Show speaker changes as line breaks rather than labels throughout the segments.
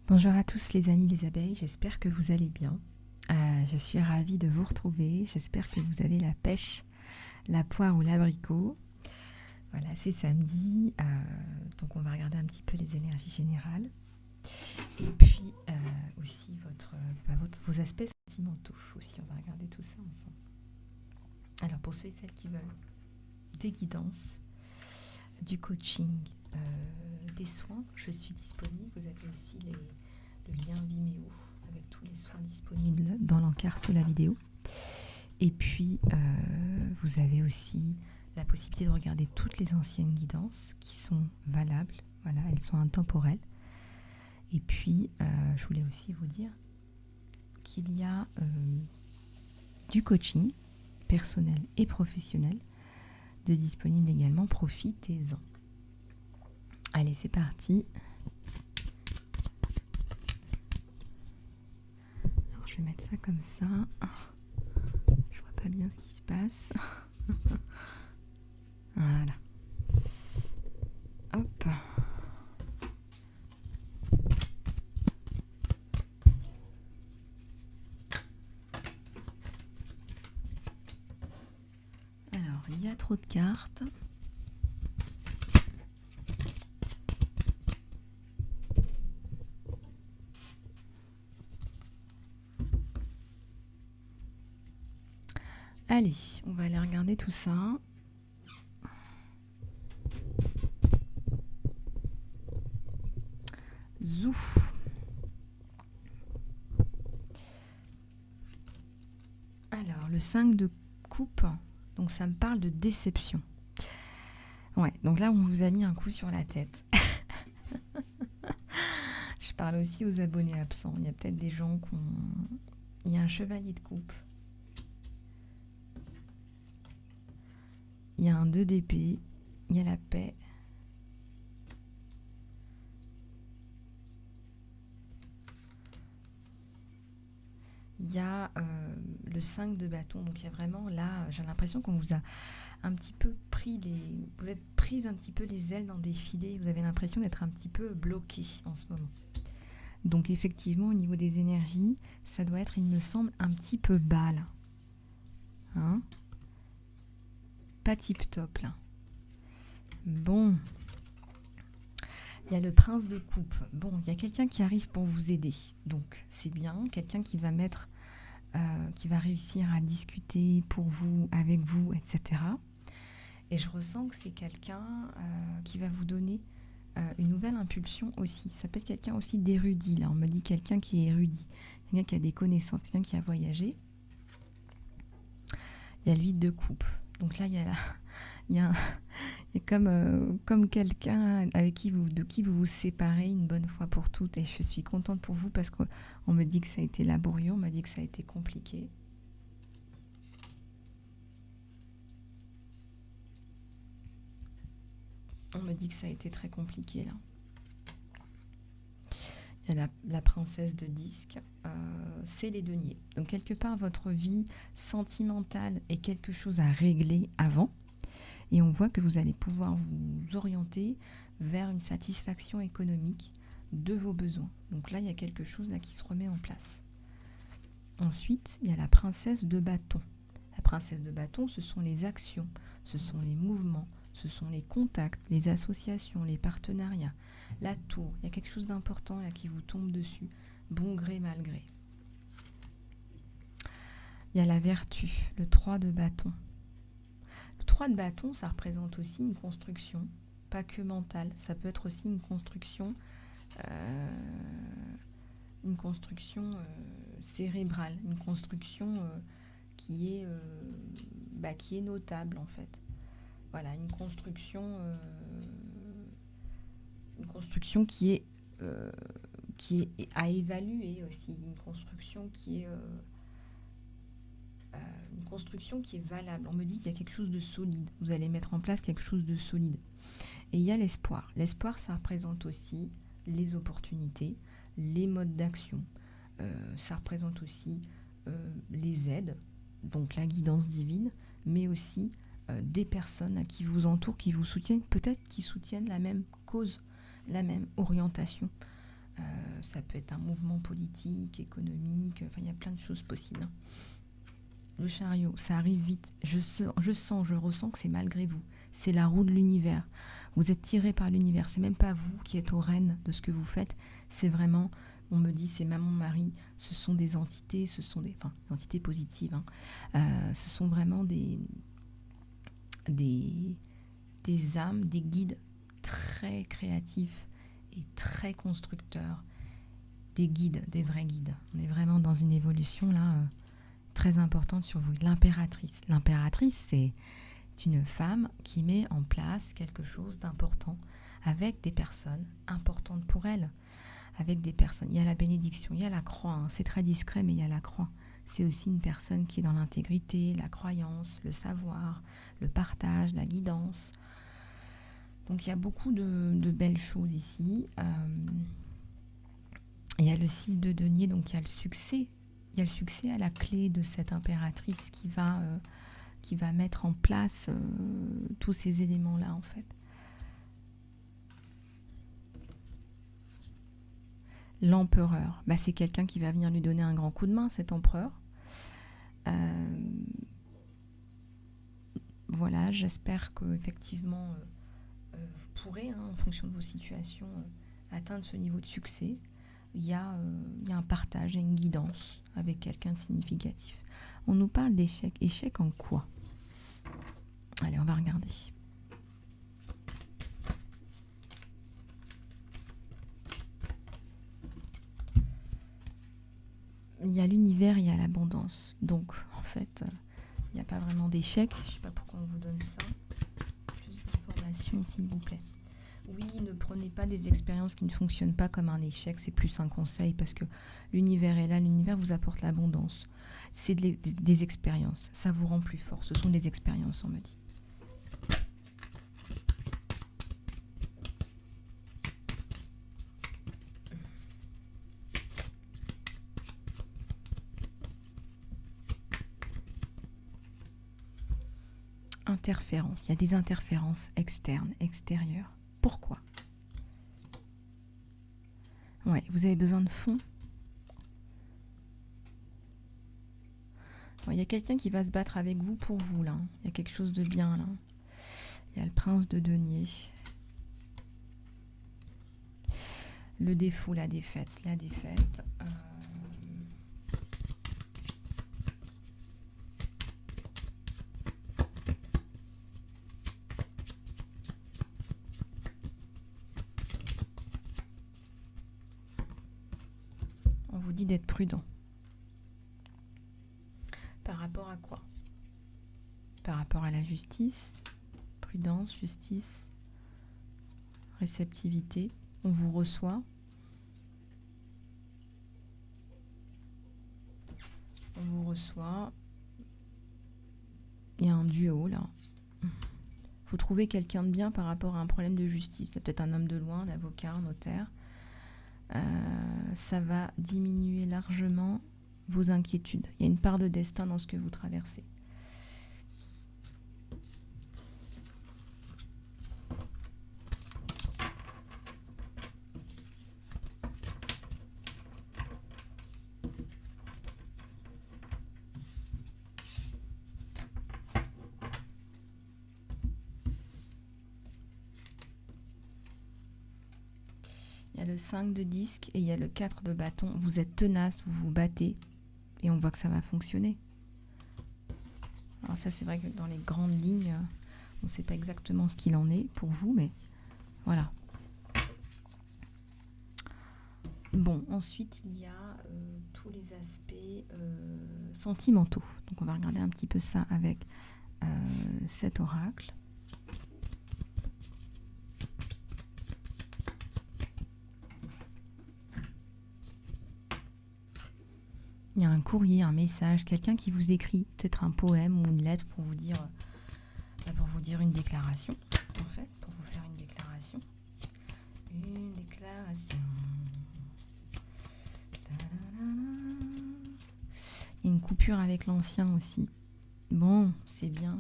Bonjour à tous les amis des abeilles, j'espère que vous allez bien. Je suis ravie de vous retrouver, j'espère que vous avez la pêche, la poire ou l'abricot. Voilà, c'est samedi, donc on va regarder un petit peu les énergies générales. Et puis aussi vos aspects sentimentaux aussi, on va regarder tout ça ensemble. Alors pour ceux et celles qui veulent des guidances, du coaching, des soins, je suis disponible. Vous avez aussi le lien Vimeo avec tous les soins disponibles dans l'encart sous la vidéo. Et puis, vous avez aussi la possibilité de regarder toutes les anciennes guidances qui sont valables. Voilà, elles sont intemporelles. Et puis, je voulais aussi vous dire qu'il y a du coaching personnel et professionnel de disponible également. Profitez-en. Allez, c'est parti. Alors, je vais mettre ça comme ça. Je vois pas bien ce qui se passe. Voilà. Hop. Alors, il y a trop de cartes. Allez, on va aller regarder tout ça. Zou. Alors, le 5 de coupe, donc ça me parle de déception. Ouais, donc là, on vous a mis un coup sur la tête. Je parle aussi aux abonnés absents. Il y a peut-être des gens qui ont... Il y a un chevalier de coupe. Il y a un 2 d'épée. Il y a la paix. Il y a le 5 de bâton. Donc il y a vraiment là, j'ai l'impression qu'on vous a un petit peu pris les... Vous êtes prise un petit peu les ailes dans des filets. Vous avez l'impression d'être un petit peu bloqué en ce moment. Donc effectivement, au niveau des énergies, ça doit être, il me semble, un petit peu bas là. Hein? Pas tip top là. Bon. Il y a le prince de coupe. Bon, il y a quelqu'un qui arrive pour vous aider. Donc c'est bien, quelqu'un qui va mettre, qui va réussir à discuter pour vous, avec vous, etc. Et je ressens que c'est quelqu'un qui va vous donner une nouvelle impulsion aussi. Ça peut être quelqu'un aussi d'érudit. Là, on me dit quelqu'un qui est érudit, quelqu'un qui a des connaissances, quelqu'un qui a voyagé. Il y a l'huile de coupe. Donc là, il y a comme quelqu'un avec de qui vous vous séparez une bonne fois pour toutes. Et je suis contente pour vous parce qu'on me dit que ça a été laborieux, on m'a dit que ça a été compliqué. On me dit que ça a été très compliqué là. Il y a la princesse de disque, c'est les deniers. Donc quelque part, votre vie sentimentale est quelque chose à régler avant. Et on voit que vous allez pouvoir vous orienter vers une satisfaction économique de vos besoins. Donc là, il y a quelque chose là qui se remet en place. Ensuite, il y a la princesse de bâton. La princesse de bâton, ce sont les actions, ce sont les mouvements, ce sont les contacts, les associations, les partenariats, la tour. Il y a quelque chose d'important là qui vous tombe dessus, bon gré, mal gré. Il y a la vertu, le 3 de bâton. Le 3 de bâton, ça représente aussi une construction, pas que mentale. Ça peut être aussi une construction cérébrale, une construction qui est notable en fait. Voilà, une construction qui est à évaluer aussi, une construction qui est valable. On me dit qu'il y a quelque chose de solide. Vous allez mettre en place quelque chose de solide. Et il y a l'espoir. L'espoir, ça représente aussi les opportunités, les modes d'action. Ça représente aussi les aides, donc la guidance divine, mais aussi des personnes qui vous entourent, qui vous soutiennent, peut-être qui soutiennent la même cause, la même orientation. Ça peut être un mouvement politique, économique, enfin il y a plein de choses possibles. Hein. Le chariot, ça arrive vite. Je ressens que c'est malgré vous. C'est la roue de l'univers. Vous êtes tiré par l'univers. C'est même pas vous qui êtes aux rênes de ce que vous faites. C'est vraiment, on me dit, c'est maman, mari. Ce sont des entités, entités positives. Hein. Ce sont vraiment des âmes, des guides très créatifs et très constructeurs. Des guides, des vrais guides. On est vraiment dans une évolution là très importante sur vous. L'impératrice. L'impératrice, c'est une femme qui met en place quelque chose d'important avec des personnes importantes pour elle. Avec des personnes. Il y a la bénédiction, il y a la croix. Hein. C'est très discret, mais il y a la croix. C'est aussi une personne qui est dans l'intégrité, la croyance, le savoir, le partage, la guidance. Donc il y a beaucoup de belles choses ici. Il y a le 6 de denier, donc il y a le succès. Il y a le succès à la clé de cette impératrice qui va mettre en place tous ces éléments-là, en fait. L'empereur, c'est quelqu'un qui va venir lui donner un grand coup de main, cet empereur. Voilà, j'espère qu'effectivement, vous pourrez, hein, en fonction de vos situations, atteindre ce niveau de succès. Il y a un partage, il y a une guidance avec quelqu'un de significatif. On nous parle d'échec. Échec en quoi? Allez, on va regarder. Il y a l'univers, il y a l'abondance. Donc, en fait, il n'y a pas vraiment d'échec. Je ne sais pas pourquoi on vous donne ça. Plus d'informations, s'il vous plaît. Oui, ne prenez pas des expériences qui ne fonctionnent pas comme un échec. C'est plus un conseil parce que l'univers est là. L'univers vous apporte l'abondance. C'est des expériences. Ça vous rend plus fort. Ce sont des expériences, on me dit. Interférences. Il y a des interférences externes, extérieures. Pourquoi? Ouais, vous avez besoin de fonds. Il y a quelqu'un qui va se battre avec vous pour vous, là. Il y a quelque chose de bien, là. Il y a le prince de denier. Le défaut, la défaite. La défaite. On vous dit d'être prudent. Par rapport à quoi? Par rapport à la justice, prudence, justice, réceptivité. On vous reçoit. On vous reçoit. Il y a un duo là. Vous trouvez quelqu'un de bien par rapport à un problème de justice. Peut-être un homme de loin, un avocat, un notaire. Ça va diminuer largement vos inquiétudes. Il y a une part de destin dans ce que vous traversez. Il y a le 5 de disque et il y a le 4 de bâton. Vous êtes tenace, vous vous battez et on voit que ça va fonctionner. Alors ça, c'est vrai que dans les grandes lignes, on ne sait pas exactement ce qu'il en est pour vous, mais voilà. Bon, ensuite, il y a tous les aspects sentimentaux. Donc on va regarder un petit peu ça avec cet oracle. Il y a un courrier, un message, quelqu'un qui vous écrit, peut-être un poème ou une lettre pour vous dire une déclaration, en fait, pour vous faire une déclaration. Une déclaration. Il y a une coupure avec l'ancien aussi. Bon, c'est bien,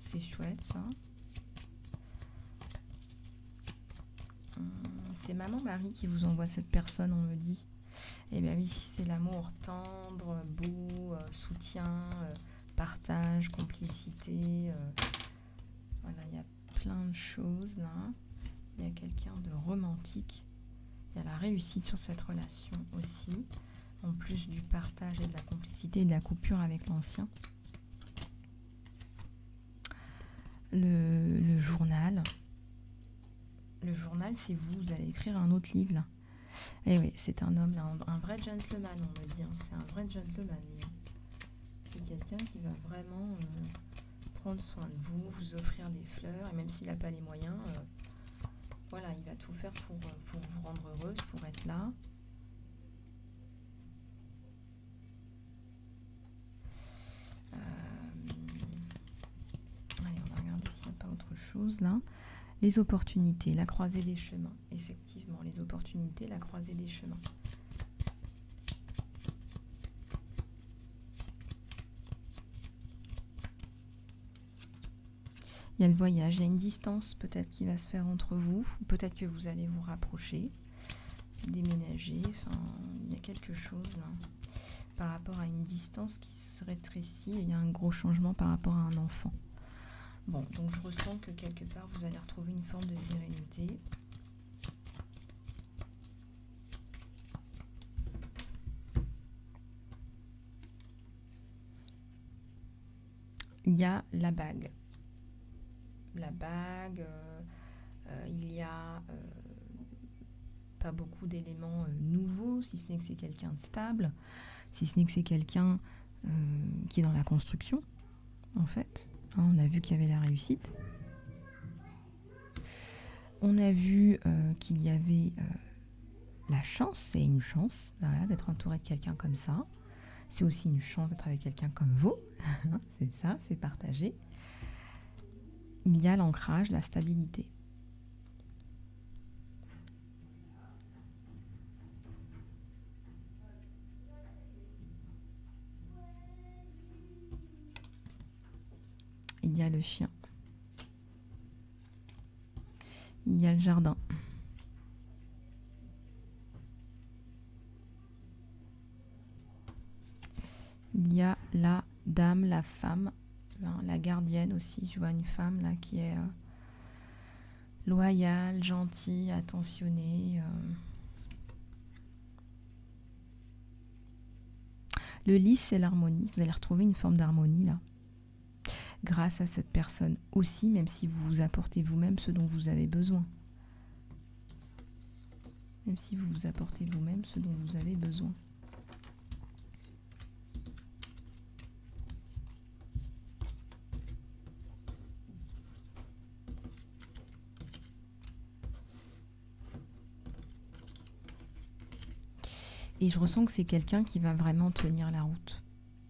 c'est chouette ça. C'est maman Marie qui vous envoie cette personne, on me dit. Eh bien oui, c'est l'amour tendre, beau, soutien, partage, complicité. Voilà, il y a plein de choses là. Il y a quelqu'un de romantique. Il y a la réussite sur cette relation aussi, en plus du partage et de la complicité et de la coupure avec l'ancien. Le journal. Le journal, c'est vous, vous allez écrire un autre livre là. Et oui, c'est un homme, là, un vrai gentleman, on me dit. Hein. C'est un vrai gentleman. C'est quelqu'un qui va vraiment prendre soin de vous, vous offrir des fleurs, et même s'il n'a pas les moyens, voilà, il va tout faire pour vous rendre heureuse, pour être là. Allez, on va regarder s'il n'y a pas autre chose là. Les opportunités, la croisée des chemins. Effectivement, les opportunités, la croisée des chemins. Il y a le voyage, il y a une distance peut-être qui va se faire entre vous, ou peut-être que vous allez vous rapprocher, déménager, enfin, il y a quelque chose là, par rapport à une distance qui se rétrécit, et il y a un gros changement par rapport à un enfant. Bon, donc je ressens que quelque part vous allez retrouver une forme de sérénité. Il y a la bague. La bague, il y a pas beaucoup d'éléments nouveaux, si ce n'est que c'est quelqu'un de stable, si ce n'est que c'est quelqu'un qui est dans la construction, en fait. Hein, on a vu qu'il y avait la réussite. On a vu qu'il y avait la chance, c'est une chance, voilà, d'être entouré de quelqu'un comme ça. C'est aussi une chance d'être avec quelqu'un comme vous. C'est ça, c'est partagé. Il y a l'ancrage, la stabilité. Il y a le chien. Il y a le jardin. Il y a la dame, la femme, la gardienne aussi. Je vois une femme là qui est loyale, gentille, attentionnée. Le lys, c'est l'harmonie. Vous allez retrouver une forme d'harmonie là. Grâce à cette personne aussi, même si vous vous apportez vous-même ce dont vous avez besoin. Même si vous vous apportez vous-même ce dont vous avez besoin. Et je ressens que c'est quelqu'un qui va vraiment tenir la route.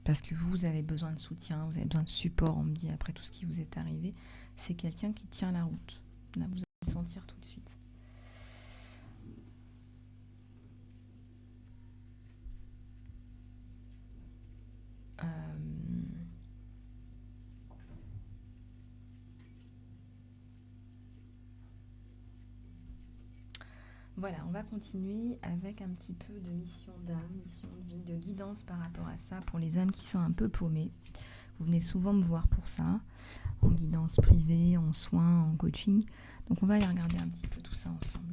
Parce que vous avez besoin de soutien, vous avez besoin de support, on me dit, après tout ce qui vous est arrivé. C'est quelqu'un qui tient la route. Là, vous allez le sentir tout de suite. Voilà, on va continuer avec un petit peu de mission d'âme, mission de vie, de guidance par rapport à ça pour les âmes qui sont un peu paumées. Vous venez souvent me voir pour ça, en guidance privée, en soins, en coaching. Donc on va aller regarder un petit peu tout ça ensemble.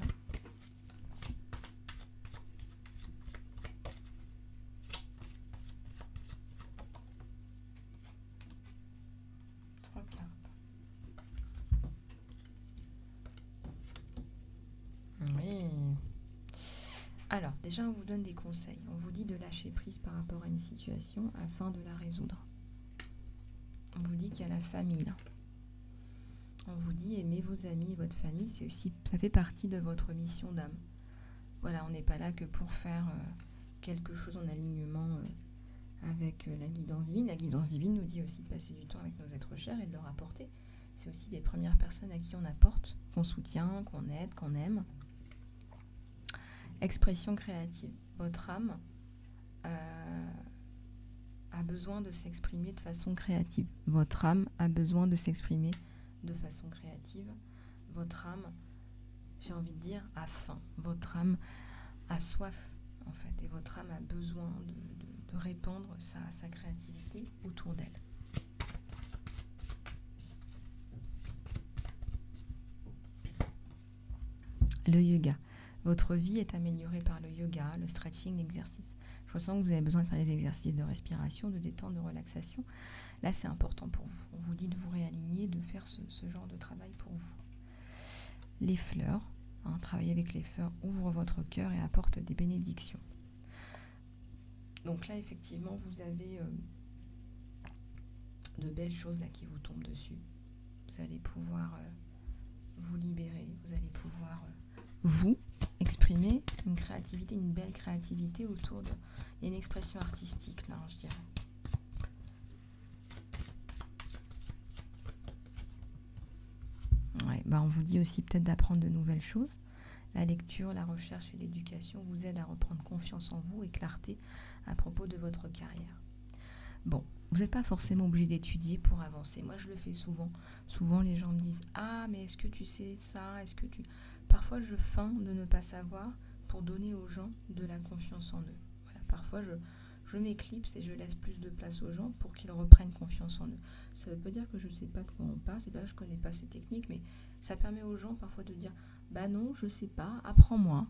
Alors, déjà, on vous donne des conseils. On vous dit de lâcher prise par rapport à une situation afin de la résoudre. On vous dit qu'il y a la famille là. On vous dit aimez vos amis, votre famille, c'est aussi, ça fait partie de votre mission d'âme. Voilà, on n'est pas là que pour faire quelque chose en alignement avec la guidance divine. La guidance divine nous dit aussi de passer du temps avec nos êtres chers et de leur apporter. C'est aussi les premières personnes à qui on apporte, qu'on soutient, qu'on aide, qu'on aime. Expression créative. Votre âme a besoin de s'exprimer de façon créative. Votre âme a besoin de s'exprimer de façon créative. Votre âme j'ai envie de dire, a faim. Votre âme a soif, en fait, et votre âme a besoin de répandre sa créativité autour d'elle. Le yoga. Votre vie est améliorée par le yoga, le stretching, l'exercice. Je ressens que vous avez besoin de faire des exercices de respiration, de détente, de relaxation. Là, c'est important pour vous. On vous dit de vous réaligner, de faire ce genre de travail pour vous. Les fleurs. Travailler avec les fleurs ouvre votre cœur et apporte des bénédictions. Donc là, effectivement, vous avez de belles choses là qui vous tombent dessus. Vous allez pouvoir vous libérer, vous allez pouvoir vous exprimer une créativité, une belle créativité autour de... Il y a une expression artistique là, je dirais. Ouais, on vous dit aussi peut-être d'apprendre de nouvelles choses. La lecture, la recherche et l'éducation vous aident à reprendre confiance en vous et clarté à propos de votre carrière. Bon, vous n'êtes pas forcément obligé d'étudier pour avancer. Moi, je le fais souvent. Souvent, les gens me disent « Ah, mais est-ce que tu sais ça ? Est-ce que tu... » Parfois, je feins de ne pas savoir pour donner aux gens de la confiance en eux. Voilà, parfois, je m'éclipse et je laisse plus de place aux gens pour qu'ils reprennent confiance en eux. Ça ne veut pas dire que je ne sais pas de quoi on parle, c'est pas que je ne connais pas ces techniques, mais ça permet aux gens parfois de dire « Bah non, je ne sais pas, apprends-moi.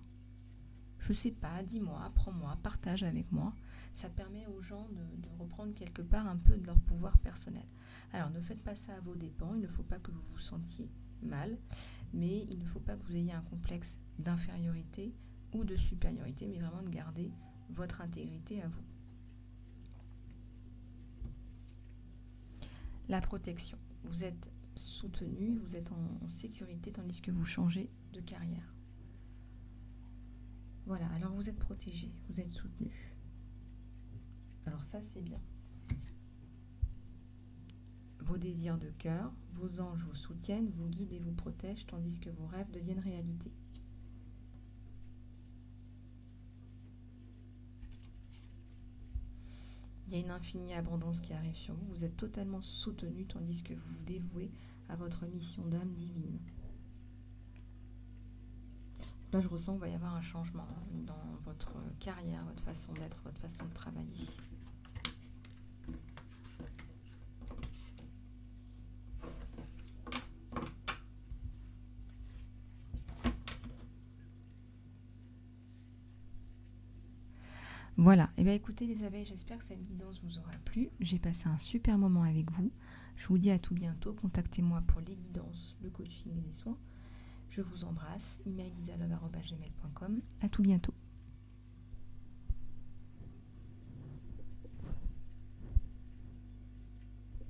Je ne sais pas, dis-moi, apprends-moi, partage avec moi. » Ça permet aux gens de reprendre quelque part un peu de leur pouvoir personnel. Alors, ne faites pas ça à vos dépens, il ne faut pas que vous vous sentiez mal, mais il ne faut pas que vous ayez un complexe d'infériorité ou de supériorité, mais vraiment de garder votre intégrité à vous. La protection. Vous êtes soutenu, vous êtes en sécurité tandis que vous changez de carrière. Voilà, alors vous êtes protégé, vous êtes soutenu. Alors ça, c'est bien. Vos désirs de cœur, vos anges vous soutiennent, vous guident et vous protègent, tandis que vos rêves deviennent réalité. Il y a une infinie abondance qui arrive sur vous. Vous êtes totalement soutenu, tandis que vous vous dévouez à votre mission d'âme divine. Là, je ressens qu'il va y avoir un changement dans votre carrière, votre façon d'être, votre façon de travailler. Voilà, et bien écoutez les abeilles, j'espère que cette guidance vous aura plu. J'ai passé un super moment avec vous. Je vous dis à tout bientôt. Contactez-moi pour les guidances, le coaching et les soins. Je vous embrasse. email isalove@gmail.com. À tout bientôt.